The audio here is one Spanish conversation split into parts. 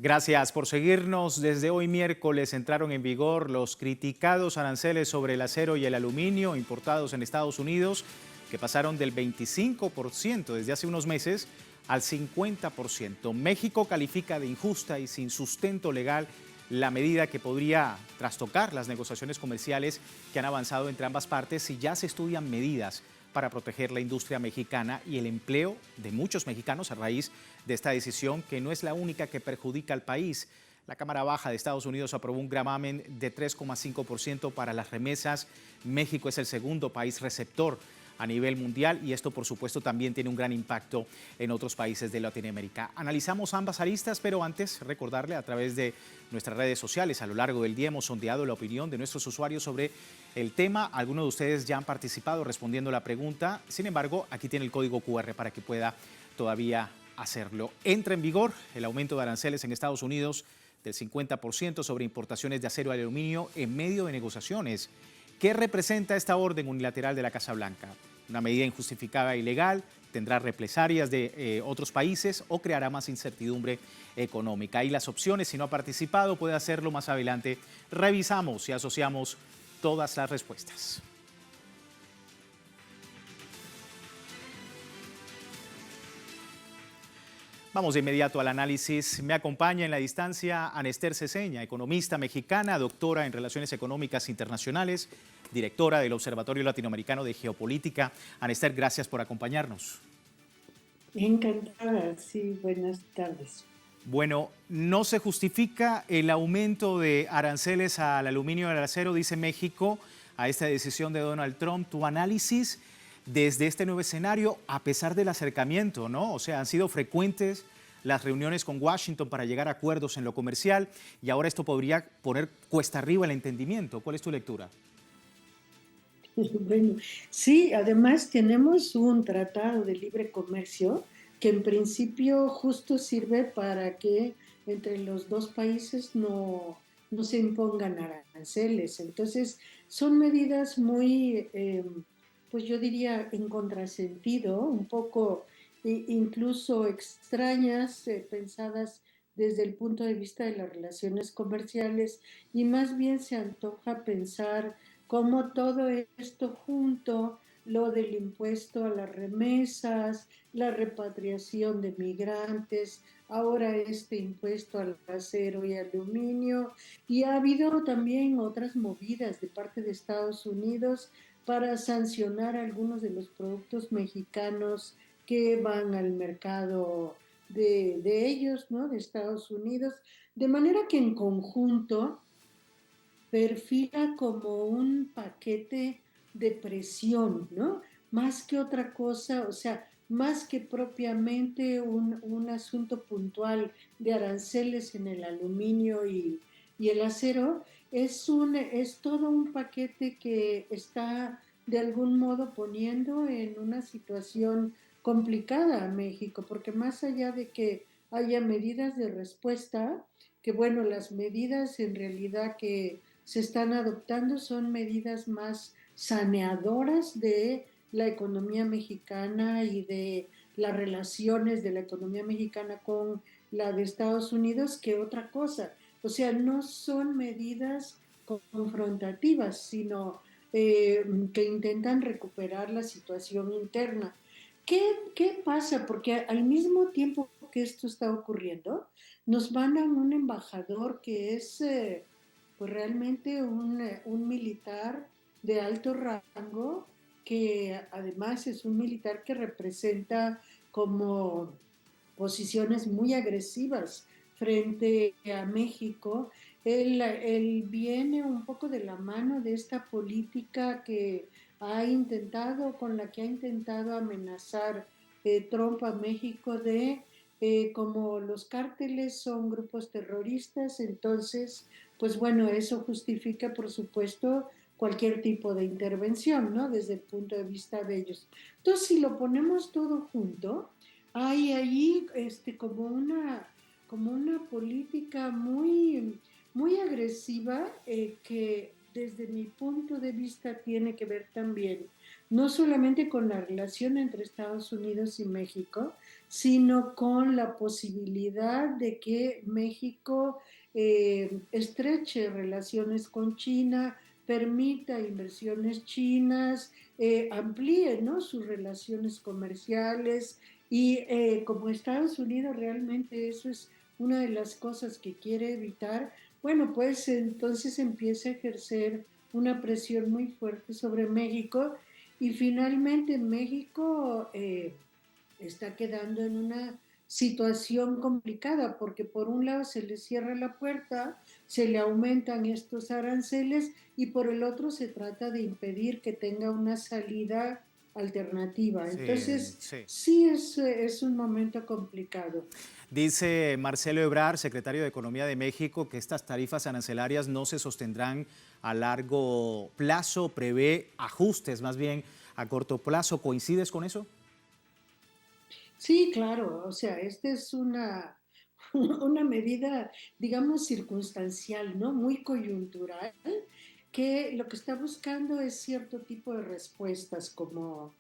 Gracias por seguirnos. Desde hoy miércoles entraron en vigor los criticados aranceles sobre el acero y el aluminio importados en Estados Unidos, que pasaron del 25% desde hace unos meses al 50%. México califica de injusta y sin sustento legal la medida que podría trastocar las negociaciones comerciales que han avanzado entre ambas partes y ya se estudian medidas para proteger la industria mexicana y el empleo de muchos mexicanos a raíz de esta decisión, que no es la única que perjudica al país. La Cámara Baja de Estados Unidos aprobó un gravamen de 3,5% para las remesas. México es el segundo país receptor a nivel mundial y esto, por supuesto, también tiene un gran impacto en otros países de Latinoamérica. Analizamos ambas aristas, pero antes recordarle a través de nuestras redes sociales, a lo largo del día hemos sondeado la opinión de nuestros usuarios sobre el tema. Algunos de ustedes ya han participado respondiendo la pregunta. Sin embargo, aquí tiene el código QR para que pueda todavía hacerlo. Entra en vigor el aumento de aranceles en Estados Unidos del 50% sobre importaciones de acero y aluminio en medio de negociaciones. ¿Qué representa esta orden unilateral de la Casa Blanca? ¿Una medida injustificada e ilegal? ¿Tendrá represalias de otros países o creará más incertidumbre económica? Hay las opciones. Si no ha participado, puede hacerlo más adelante. Revisamos y asociamos todas las respuestas. Vamos de inmediato al análisis. Me acompaña en la distancia Anester Ceseña, economista mexicana, doctora en Relaciones Económicas Internacionales, directora del Observatorio Latinoamericano de Geopolítica. Anester, gracias por acompañarnos. Encantada, sí, buenas tardes. Bueno, no se justifica el aumento de aranceles al aluminio y al acero, dice México, a esta decisión de Donald Trump. Tu análisis desde este nuevo escenario, a pesar del acercamiento, ¿no? O sea, han sido frecuentes las reuniones con Washington para llegar a acuerdos en lo comercial y ahora esto podría poner cuesta arriba el entendimiento. ¿Cuál es tu lectura? Bueno, sí, además tenemos un tratado de libre comercio que en principio justo sirve para que entre los dos países no se impongan aranceles. Entonces, son medidas muy, pues yo diría, en contrasentido, un poco incluso extrañas, pensadas desde el punto de vista de las relaciones comerciales, y más bien se antoja pensar cómo todo esto junto, lo del impuesto a las remesas, la repatriación de migrantes, ahora este impuesto al acero y aluminio, y ha habido también otras movidas de parte de Estados Unidos para sancionar algunos de los productos mexicanos que van al mercado de ellos, ¿no? De Estados Unidos, de manera que en conjunto perfila como un paquete de presión, ¿no? Más que otra cosa, o sea, más que propiamente un asunto puntual de aranceles en el aluminio y el acero, es todo un paquete que está de algún modo poniendo en una situación complicada a México, porque más allá de que haya medidas de respuesta, que bueno, las medidas en realidad que se están adoptando son medidas más saneadoras de la economía mexicana y de las relaciones de la economía mexicana con la de Estados Unidos que otra cosa. O sea, no son medidas confrontativas, sino que intentan recuperar la situación interna. ¿Qué pasa? Porque al mismo tiempo que esto está ocurriendo, nos mandan un embajador que es pues realmente un militar de alto rango, que además es un militar que representa como posiciones muy agresivas frente a México. Él viene un poco de la mano de esta política que ha intentado, con la que ha intentado amenazar Trump a México de como los cárteles son grupos terroristas, entonces, pues bueno, eso justifica, por supuesto, cualquier tipo de intervención, ¿no? Desde el punto de vista de ellos. Entonces, si lo ponemos todo junto, hay ahí como una política muy, muy agresiva que desde mi punto de vista, tiene que ver también no solamente con la relación entre Estados Unidos y México, sino con la posibilidad de que México estreche relaciones con China, permita inversiones chinas, amplíe, ¿no?, sus relaciones comerciales y como Estados Unidos realmente eso es una de las cosas que quiere evitar, bueno, pues entonces empieza a ejercer una presión muy fuerte sobre México y finalmente México está quedando en una situación complicada porque por un lado se le cierra la puerta, se le aumentan estos aranceles y por el otro se trata de impedir que tenga una salida alternativa. Sí, Entonces, sí. sí es un momento complicado. Dice Marcelo Ebrard, secretario de Economía de México, que estas tarifas arancelarias no se sostendrán a largo plazo, prevé ajustes más bien a corto plazo. ¿Coincides con eso? Sí, claro, o sea, esta es una medida, digamos, circunstancial, ¿no? Muy coyuntural, que lo que está buscando es cierto tipo de respuestas, como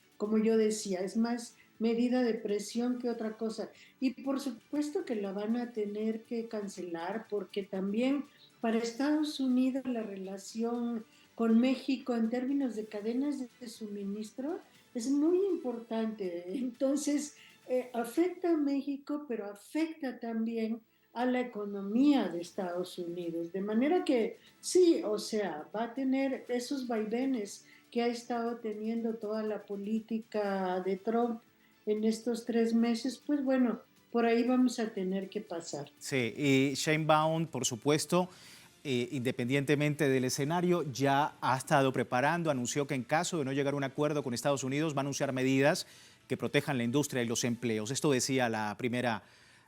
yo decía, es más medida de presión que otra cosa. Y por supuesto que la van a tener que cancelar porque también para Estados Unidos la relación con México en términos de cadenas de suministro es muy importante. Entonces, afecta a México, pero afecta también a la economía de Estados Unidos. De manera que sí, o sea, va a tener esos vaivenes que ha estado teniendo toda la política de Trump en estos 3 meses, pues bueno, por ahí vamos a tener que pasar. Sí, y Sheinbaum, por supuesto, independientemente del escenario, ya ha estado preparando, anunció que en caso de no llegar a un acuerdo con Estados Unidos va a anunciar medidas que protejan la industria y los empleos. Esto decía la primera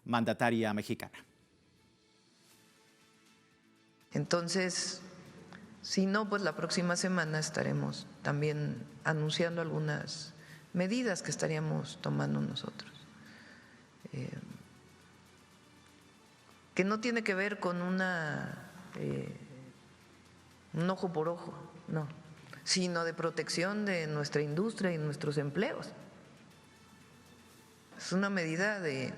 mandataria mexicana. Entonces, si no, pues la próxima semana estaremos también anunciando algunas medidas que estaríamos tomando nosotros, que no tiene que ver con un ojo por ojo, no, sino de protección de nuestra industria y nuestros empleos. Es una medida de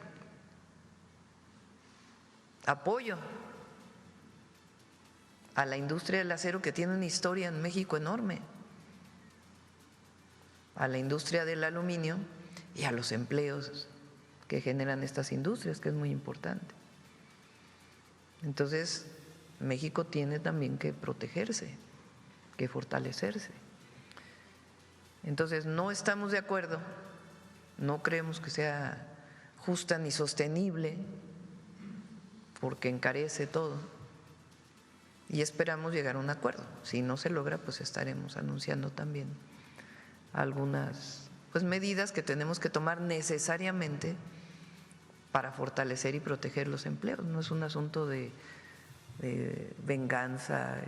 apoyo a la industria del acero, que tiene una historia en México enorme, a la industria del aluminio y a los empleos que generan estas industrias, que es muy importante. Entonces, México tiene también que protegerse, que fortalecerse. Entonces, no estamos de acuerdo, no creemos que sea justa ni sostenible, porque encarece todo, y esperamos llegar a un acuerdo. Si no se logra, pues estaremos anunciando también algunas medidas que tenemos que tomar necesariamente para fortalecer y proteger los empleos. No es un asunto de venganza.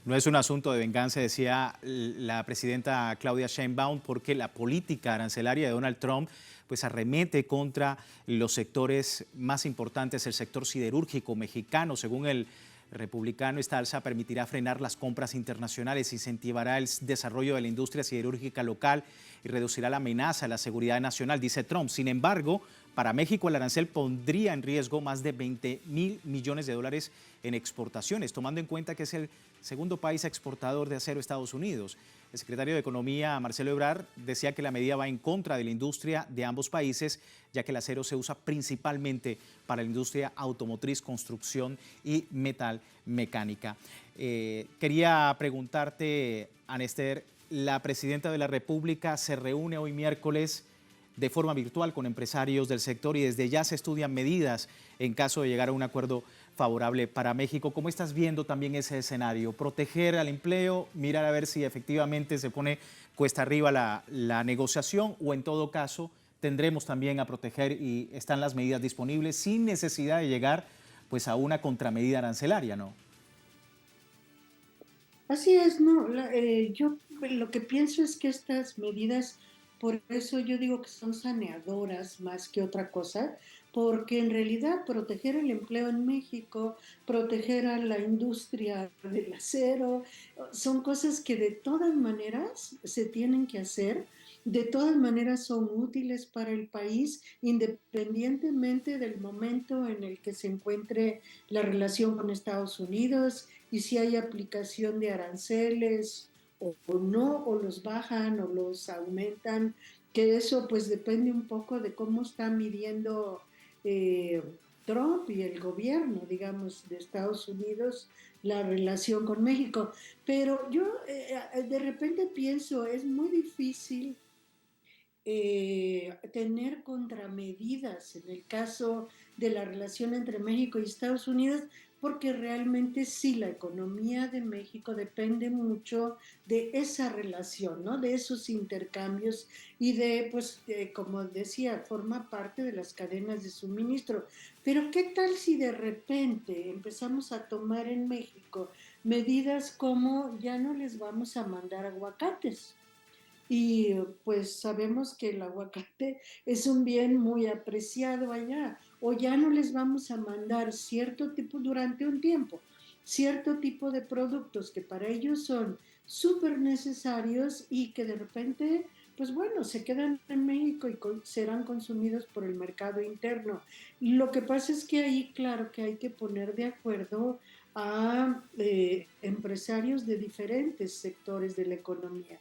No es un asunto de venganza, decía la presidenta Claudia Sheinbaum, porque la política arancelaria de Donald Trump pues arremete contra los sectores más importantes, el sector siderúrgico mexicano. Según el republicano, esta alza permitirá frenar las compras internacionales, incentivará el desarrollo de la industria siderúrgica local y reducirá la amenaza a la seguridad nacional, dice Trump. Sin embargo, para México el arancel pondría en riesgo más de 20.000 millones de dólares en exportaciones, tomando en cuenta que es el segundo país exportador de acero a Estados Unidos. El secretario de Economía, Marcelo Ebrard, decía que la medida va en contra de la industria de ambos países, ya que el acero se usa principalmente para la industria automotriz, construcción y metal mecánica. Quería preguntarte, Anester, la presidenta de la República se reúne hoy miércoles de forma virtual con empresarios del sector y desde ya se estudian medidas en caso de llegar a un acuerdo favorable para México. ¿Cómo estás viendo también ese escenario? ¿Proteger al empleo, mirar a ver si efectivamente se pone cuesta arriba la negociación o en todo caso tendremos también a proteger y están las medidas disponibles sin necesidad de llegar pues a una contramedida arancelaria, ¿no? Así es, no, yo lo que pienso es que estas medidas, por eso yo digo que son saneadoras más que otra cosa, porque en realidad proteger el empleo en México, proteger a la industria del acero, son cosas que de todas maneras se tienen que hacer, de todas maneras son útiles para el país, independientemente del momento en el que se encuentre la relación con Estados Unidos y si hay aplicación de aranceles o no, o los bajan o los aumentan, que eso pues depende un poco de cómo está midiendo eh, Trump y el gobierno, digamos, de Estados Unidos la relación con México. Pero yo de repente pienso, es muy difícil tener contramedidas en el caso de la relación entre México y Estados Unidos, porque realmente sí, la economía de México depende mucho de esa relación, ¿no? De esos intercambios y de, pues, como decía, forma parte de las cadenas de suministro. Pero ¿qué tal si de repente empezamos a tomar en México medidas como ya no les vamos a mandar aguacates? Y pues sabemos que el aguacate es un bien muy apreciado allá, o ya no les vamos a mandar cierto tipo durante un tiempo, cierto tipo de productos que para ellos son súper necesarios y que de repente, pues bueno, se quedan en México y serán consumidos por el mercado interno. Lo que pasa es que ahí, claro que hay que poner de acuerdo a empresarios de diferentes sectores de la economía.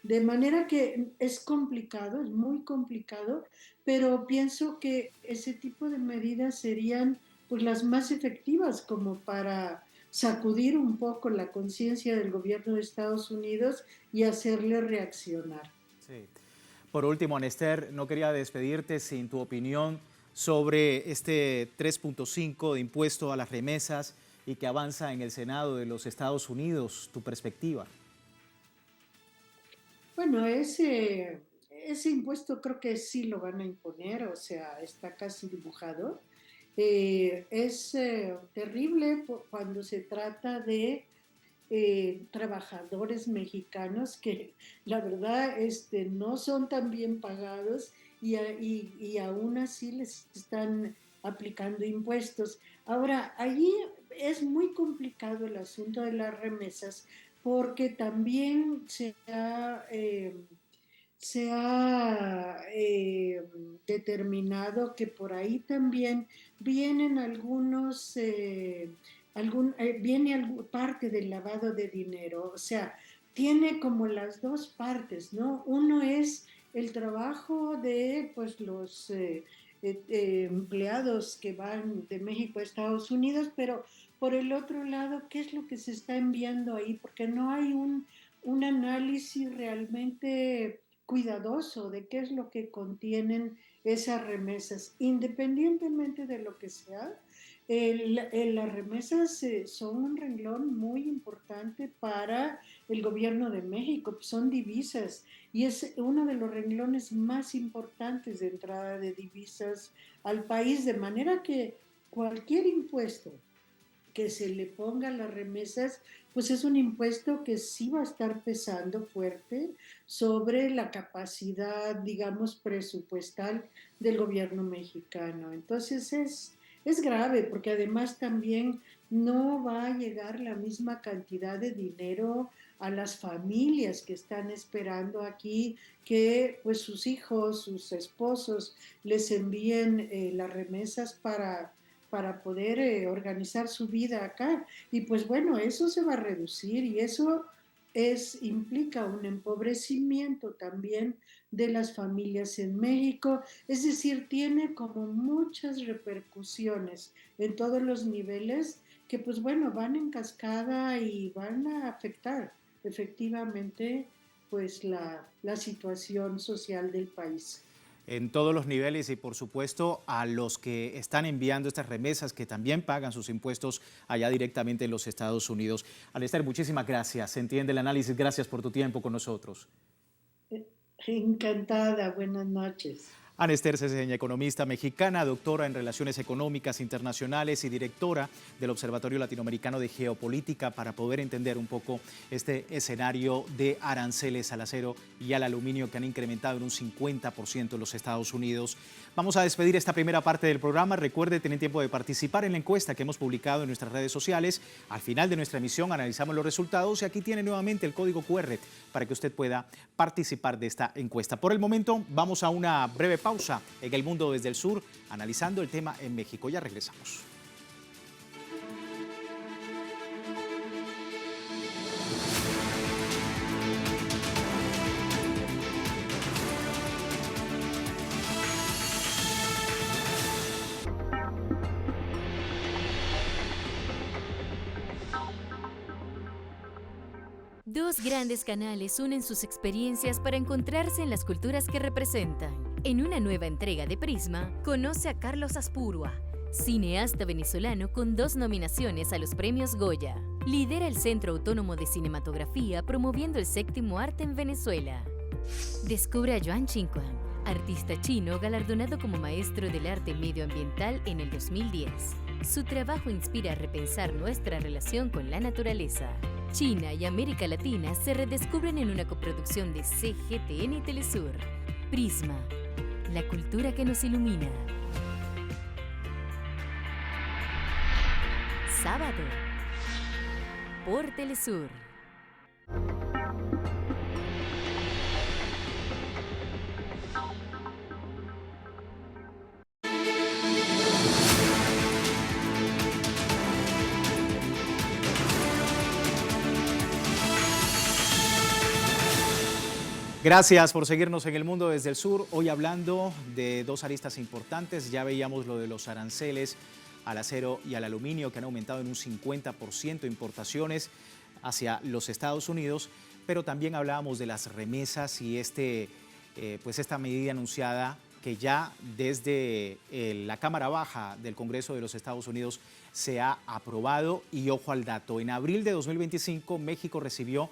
De manera que es complicado, es muy complicado, pero pienso que ese tipo de medidas serían pues las más efectivas como para sacudir un poco la conciencia del gobierno de Estados Unidos y hacerle reaccionar. Sí. Por último, Anester, no quería despedirte sin tu opinión sobre este 3.5 de impuesto a las remesas y que avanza en el Senado de los Estados Unidos. Tu perspectiva. Bueno, ese impuesto creo que sí lo van a imponer, o sea, está casi dibujado. Es terrible cuando se trata de trabajadores mexicanos que la verdad no son tan bien pagados y aún así les están aplicando impuestos. Ahora, allí es muy complicado el asunto de las remesas porque también se ha determinado que por ahí también vienen viene parte del lavado de dinero, o sea, tiene como las dos partes, ¿no? Uno es el trabajo de pues los empleados que van de México a Estados Unidos, pero por el otro lado, ¿qué es lo que se está enviando ahí? Porque no hay un análisis realmente cuidadoso de qué es lo que contienen esas remesas, independientemente de lo que sea. Las remesas son un renglón muy importante para el gobierno de México, son divisas y es uno de los renglones más importantes de entrada de divisas al país, de manera que cualquier impuesto que se le ponga a las remesas, pues es un impuesto que sí va a estar pesando fuerte sobre la capacidad, digamos, presupuestal del gobierno mexicano. Entonces es grave porque además también no va a llegar la misma cantidad de dinero a las familias que están esperando aquí que pues sus hijos, sus esposos les envíen las remesas para poder organizar su vida acá. Y pues bueno, eso se va a reducir y eso implica un empobrecimiento también de las familias en México. Es decir, tiene como muchas repercusiones en todos los niveles que pues bueno, van en cascada y van a afectar efectivamente pues la situación social del país. En todos los niveles y por supuesto a los que están enviando estas remesas que también pagan sus impuestos allá directamente en los Estados Unidos. Anester, muchísimas gracias. Se entiende el análisis. Gracias por tu tiempo con nosotros. Encantada, buenas noches. Ana Esther Ceseña, economista mexicana, doctora en Relaciones Económicas Internacionales y directora del Observatorio Latinoamericano de Geopolítica, para poder entender un poco este escenario de aranceles al acero y al aluminio que han incrementado en un 50% en los Estados Unidos. Vamos a despedir esta primera parte del programa. Recuerde, tener tiempo de participar en la encuesta que hemos publicado en nuestras redes sociales. Al final de nuestra emisión analizamos los resultados y aquí tiene nuevamente el código QR para que usted pueda participar de esta encuesta. Por el momento, vamos a una breve pausa en El Mundo desde el Sur, analizando el tema en México. Ya regresamos. Dos grandes canales unen sus experiencias para encontrarse en las culturas que representan. En una nueva entrega de Prisma, conoce a Carlos Aspurua, cineasta venezolano con 2 nominaciones a los premios Goya. Lidera el Centro Autónomo de Cinematografía promoviendo el 7º arte en Venezuela. Descubre a Yuan Xinquan, artista chino galardonado como maestro del arte medioambiental en el 2010. Su trabajo inspira a repensar nuestra relación con la naturaleza. China y América Latina se redescubren en una coproducción de CGTN y Telesur. Prisma, la cultura que nos ilumina. Sábado, por Telesur. Gracias por seguirnos en El Mundo desde el Sur. Hoy hablando de 2 aristas importantes. Ya veíamos lo de los aranceles al acero y al aluminio, que han aumentado en un 50% importaciones hacia los Estados Unidos, pero también hablábamos de las remesas y esta medida anunciada que ya desde la Cámara Baja del Congreso de los Estados Unidos se ha aprobado. Y ojo al dato, en abril de 2025 México recibió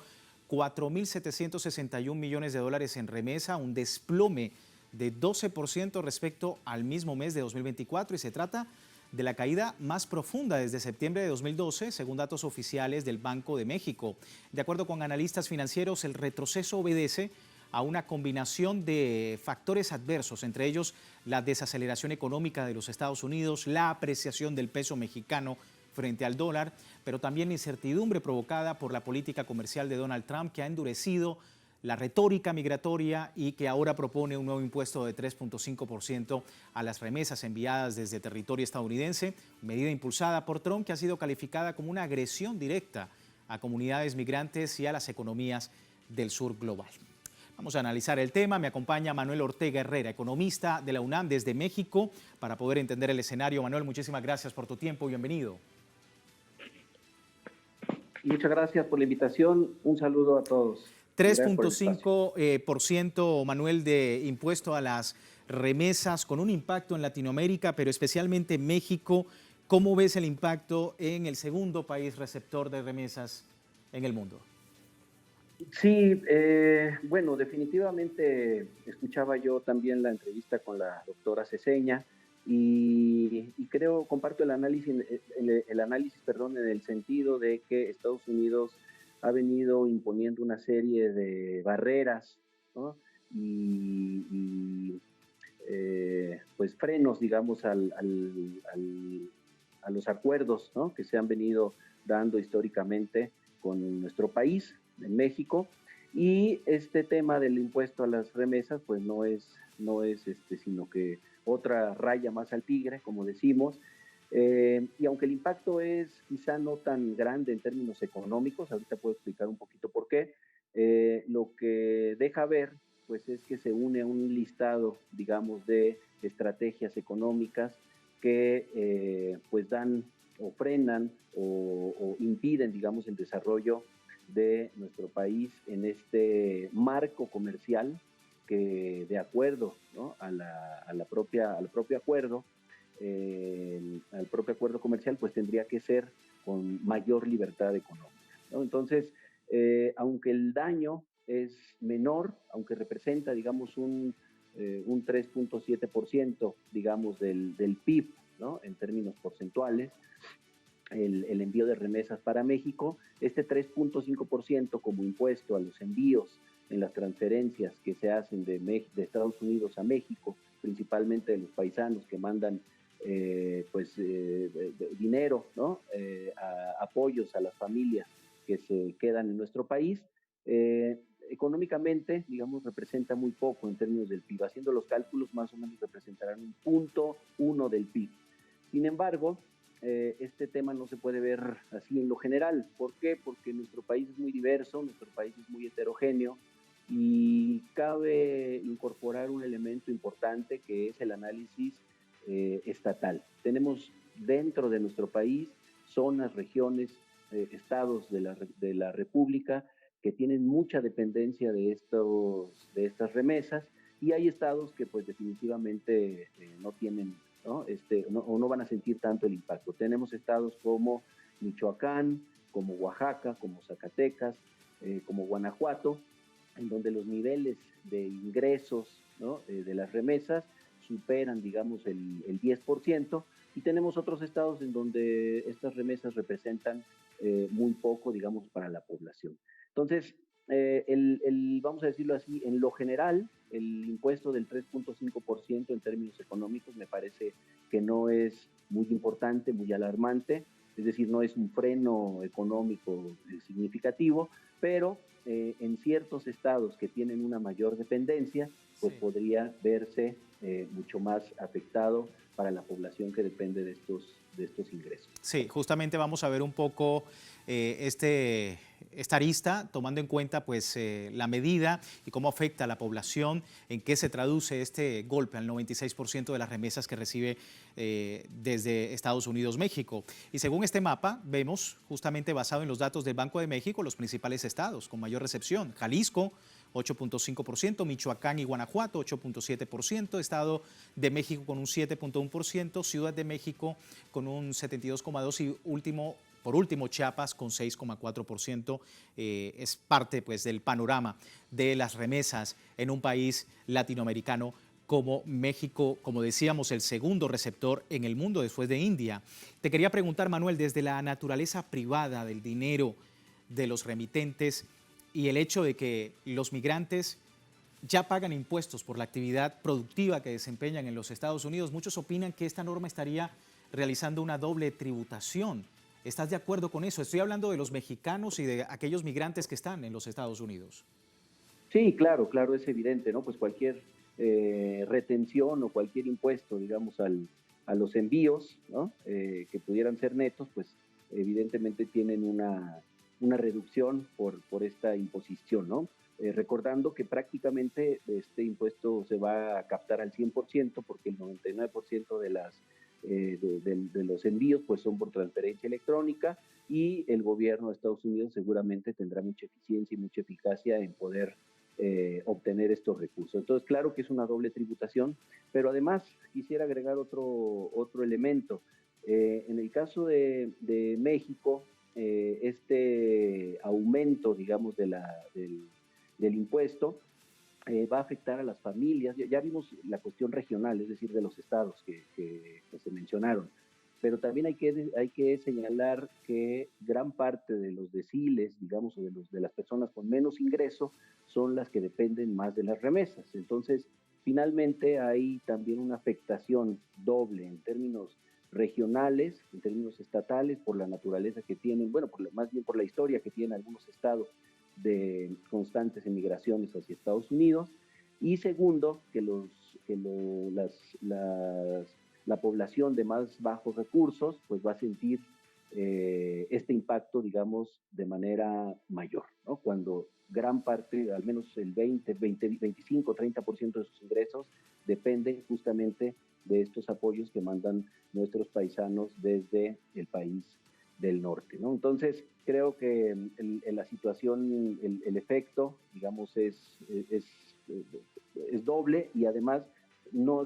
4.761 millones de dólares en remesa, un desplome de 12% respecto al mismo mes de 2024, y se trata de la caída más profunda desde septiembre de 2012, según datos oficiales del Banco de México. De acuerdo con analistas financieros, el retroceso obedece a una combinación de factores adversos, entre ellos la desaceleración económica de los Estados Unidos, la apreciación del peso mexicano frente al dólar, pero también la incertidumbre provocada por la política comercial de Donald Trump, que ha endurecido la retórica migratoria y que ahora propone un nuevo impuesto de 3.5% a las remesas enviadas desde territorio estadounidense, medida impulsada por Trump que ha sido calificada como una agresión directa a comunidades migrantes y a las economías del sur global. Vamos a analizar el tema. Me acompaña Manuel Ortega Herrera, economista de la UNAM desde México, para poder entender el escenario. Manuel, muchísimas gracias por tu tiempo. Bienvenido. Muchas gracias por la invitación. Un saludo a todos. 3.5%, Manuel, de impuesto a las remesas, con un impacto en Latinoamérica, pero especialmente en México. ¿Cómo ves el impacto en el segundo país receptor de remesas en el mundo? Sí, bueno, definitivamente escuchaba yo también la entrevista con la doctora Ceseña y creo, comparto el análisis, en el sentido de que Estados Unidos ha venido imponiendo una serie de barreras, ¿no? Pues frenos, digamos, a los acuerdos, ¿no?, que se han venido dando históricamente con nuestro país, en México. Y este tema del impuesto a las remesas, pues no es sino que otra raya más al tigre, como decimos. Y aunque el impacto es quizá no tan grande en términos económicos, ahorita puedo explicar un poquito por qué, lo que deja ver, pues es que se une a un listado, digamos, de estrategias económicas que pues dan o frenan o impiden, digamos, el desarrollo de nuestro país en este marco comercial que, de acuerdo, ¿no?, al propio acuerdo comercial, pues tendría que ser con mayor libertad económica, ¿no? Entonces, aunque el daño es menor, aunque representa, digamos, un 3.7%, digamos, del PIB, ¿no? En términos porcentuales, el envío de remesas para México. Este 3.5% como impuesto a los envíos en las transferencias que se hacen de Estados Unidos a México, principalmente de los paisanos que mandan dinero, ¿no? Apoyos a las familias que se quedan en nuestro país. Económicamente, digamos, representa muy poco en términos del PIB. Haciendo los cálculos, más o menos representarán 1.1 del PIB. Sin embargo, este tema no se puede ver así en lo general. ¿Por qué? Porque nuestro país es muy diverso, nuestro país es muy heterogéneo y cabe incorporar un elemento importante que es el análisis estatal. Tenemos dentro de nuestro país zonas, regiones, estados de la República que tienen mucha dependencia de estas remesas, y hay estados que pues definitivamente no tienen, ¿no? O no van a sentir tanto el impacto. Tenemos estados como Michoacán, como Oaxaca, como Zacatecas, como Guanajuato, en donde los niveles de ingresos, ¿no? De las remesas superan, digamos, el 10%, y tenemos otros estados en donde estas remesas representan muy poco, digamos, para la población. Entonces, vamos a decirlo así, en lo general, el impuesto del 3.5% en términos económicos me parece que no es muy importante, muy alarmante, es decir, no es un freno económico significativo, pero en ciertos estados que tienen una mayor dependencia, pues podría verse mucho más afectado para la población que depende de estos ingresos. Sí, justamente vamos a ver un poco esta arista, tomando en cuenta pues, la medida y cómo afecta a la población, en qué se traduce este golpe al 96% de las remesas que recibe desde Estados Unidos, México. Y según este mapa, vemos, justamente basado en los datos del Banco de México, los principales estados con mayor recepción: Jalisco, 8.5%, Michoacán y Guanajuato, 8.7%, Estado de México con un 7.1%, Ciudad de México con un 72.2% y por último, Chiapas con 6.4%. Es parte pues, del panorama de las remesas en un país latinoamericano como México, como decíamos, el segundo receptor en el mundo después de India. Te quería preguntar, Manuel, desde la naturaleza privada del dinero de los remitentes y el hecho de que los migrantes ya pagan impuestos por la actividad productiva que desempeñan en los Estados Unidos, muchos opinan que esta norma estaría realizando una doble tributación. ¿Estás de acuerdo con eso? Estoy hablando de los mexicanos y de aquellos migrantes que están en los Estados Unidos. Sí, claro, es evidente, ¿no? Pues cualquier retención o cualquier impuesto, digamos, a los envíos, ¿no? Que pudieran ser netos, pues evidentemente tienen una reducción por esta imposición, ¿no? Recordando que prácticamente este impuesto se va a captar al 100% porque el 99% de los envíos pues son por transferencia electrónica, y el gobierno de Estados Unidos seguramente tendrá mucha eficiencia y mucha eficacia en poder obtener estos recursos. Entonces, claro que es una doble tributación, pero además quisiera agregar otro elemento. En el caso de México, este aumento, digamos, del impuesto va a afectar a las familias. Ya vimos la cuestión regional, es decir, de los estados que se mencionaron, pero también hay que señalar que gran parte de los deciles, digamos, o de las personas con menos ingreso son las que dependen más de las remesas. Entonces, finalmente hay también una afectación doble en términos regionales, en términos estatales, por la naturaleza que tienen, bueno, más bien por la historia que tienen algunos estados de constantes emigraciones hacia Estados Unidos, y segundo, que la población de más bajos recursos pues va a sentir este impacto, digamos, de manera mayor, ¿no? Cuando gran parte, al menos el 25, 30% de sus ingresos dependen justamente de estos apoyos que mandan nuestros paisanos desde el país del norte, ¿no? Entonces, creo que la situación, el efecto, digamos, es doble, y además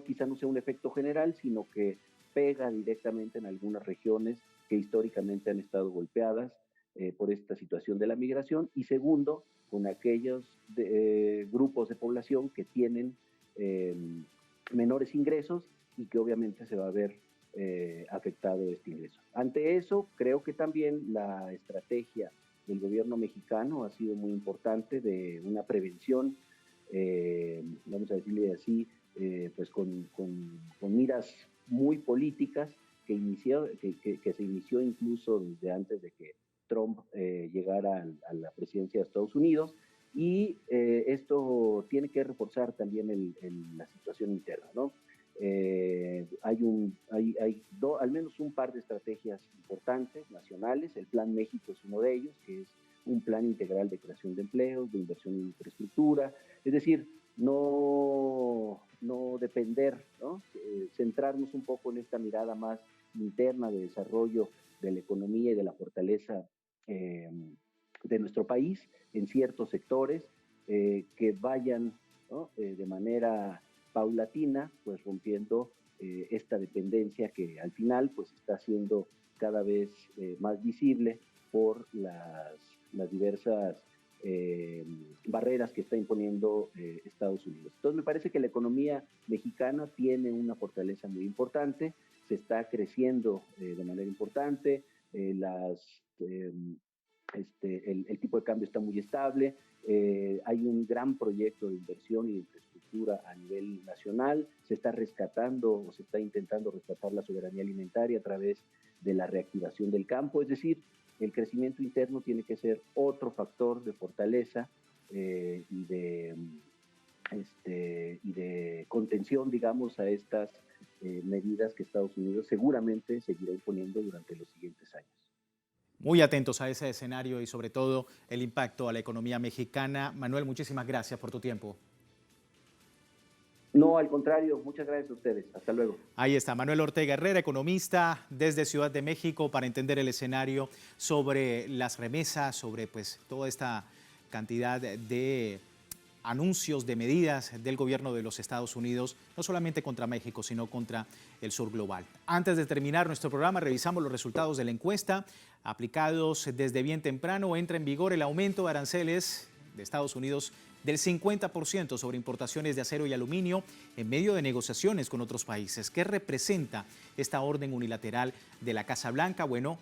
quizá no sea un efecto general, sino que pega directamente en algunas regiones que históricamente han estado golpeadas por esta situación de la migración, y segundo, con aquellos grupos de población que tienen menores ingresos y que obviamente se va a ver afectado este ingreso. Ante eso, creo que también la estrategia del gobierno mexicano ha sido muy importante de una prevención, vamos a decirle así, pues con miras muy políticas que se inició incluso desde antes de que Trump llegara a la presidencia de Estados Unidos, y esto tiene que reforzar también la situación interna, ¿no? Hay al menos un par de estrategias importantes nacionales. El Plan México es uno de ellos, que es un plan integral de creación de empleos, de inversión en infraestructura, es decir, no depender, ¿no? Centrarnos un poco en esta mirada más interna de desarrollo de la economía y de la fortaleza de nuestro país en ciertos sectores que vayan, ¿no? De manera paulatina, pues rompiendo esta dependencia que al final pues está siendo cada vez más visible por las diversas barreras que está imponiendo Estados Unidos. Entonces me parece que la economía mexicana tiene una fortaleza muy importante, se está creciendo de manera importante, el tipo de cambio está muy estable, hay un gran proyecto de inversión y de infraestructura a nivel nacional, se está rescatando o se está intentando rescatar la soberanía alimentaria a través de la reactivación del campo, es decir, el crecimiento interno tiene que ser otro factor de fortaleza y de contención, digamos, a estas medidas que Estados Unidos seguramente seguirá imponiendo durante los siguientes años. Muy atentos a ese escenario y sobre todo el impacto a la economía mexicana. Manuel, muchísimas gracias por tu tiempo. No, al contrario, muchas gracias a ustedes. Hasta luego. Ahí está, Manuel Ortega Herrera, economista desde Ciudad de México, para entender el escenario sobre las remesas, sobre pues toda esta cantidad de anuncios, de medidas del gobierno de los Estados Unidos, no solamente contra México, sino contra el sur global. Antes de terminar nuestro programa, revisamos los resultados de la encuesta. Aplicados desde bien temprano, entra en vigor el aumento de aranceles de Estados Unidos del 50% sobre importaciones de acero y aluminio en medio de negociaciones con otros países. ¿Qué representa esta orden unilateral de la Casa Blanca? Bueno,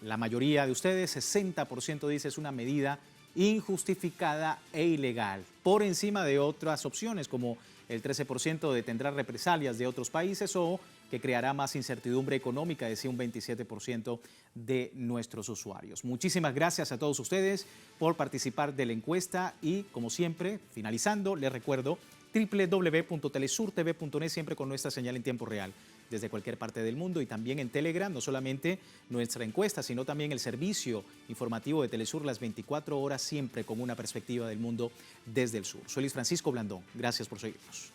la mayoría de ustedes, 60%, dice es una medida injustificada e ilegal, por encima de otras opciones como el 13% detendrá represalias de otros países o que creará más incertidumbre económica, decía un 27% de nuestros usuarios. Muchísimas gracias a todos ustedes por participar de la encuesta y, como siempre, finalizando, les recuerdo www.telesurtv.net, siempre con nuestra señal en tiempo real, desde cualquier parte del mundo, y también en Telegram, no solamente nuestra encuesta, sino también el servicio informativo de Telesur las 24 horas, siempre con una perspectiva del mundo desde el sur. Soy Luis Francisco Blandón, gracias por seguirnos.